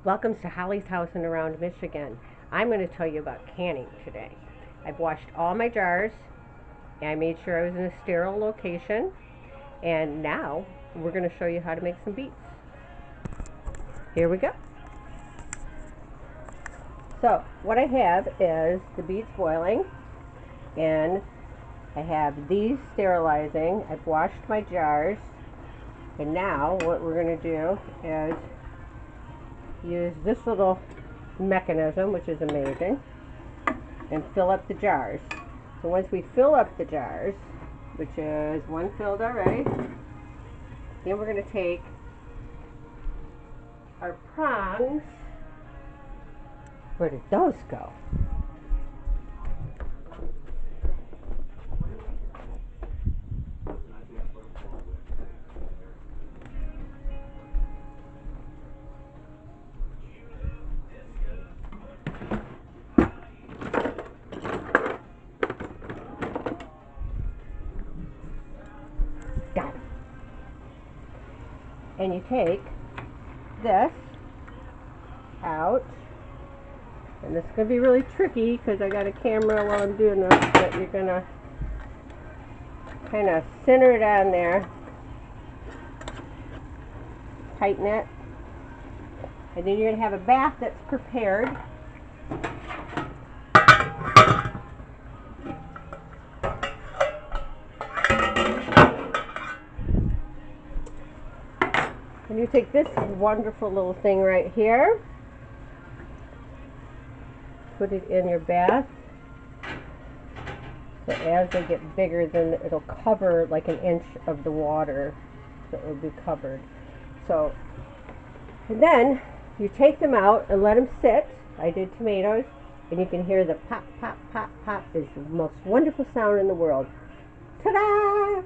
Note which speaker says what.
Speaker 1: Welcome to Holly's House in Around Michigan. I'm going to tell you about canning today. I've washed all my jars and I made sure I was in a sterile location, and now we're going to show you how to make some beets. Here we go. So what I have is the beets boiling, and I have these sterilizing. I've washed my jars, and now what we're going to do is use this little mechanism, which is amazing, and fill up the jars. So once we fill up the jars, which is one filled already, then we're going to take our prongs. Where did those go? Got it. And you take this out, and this is going to be really tricky because I got a camera while I'm doing this, but you're going to kind of center it on there, tighten it, and then you're going to have a bath that's prepared. And you take this wonderful little thing right here, put it in your bath. So as they get bigger, then it'll cover like an inch of the water, so it'll be covered. So, and then you take them out and let them sit. I did tomatoes, and you can hear the pop, pop, pop, pop. It's the most wonderful sound in the world. Ta-da!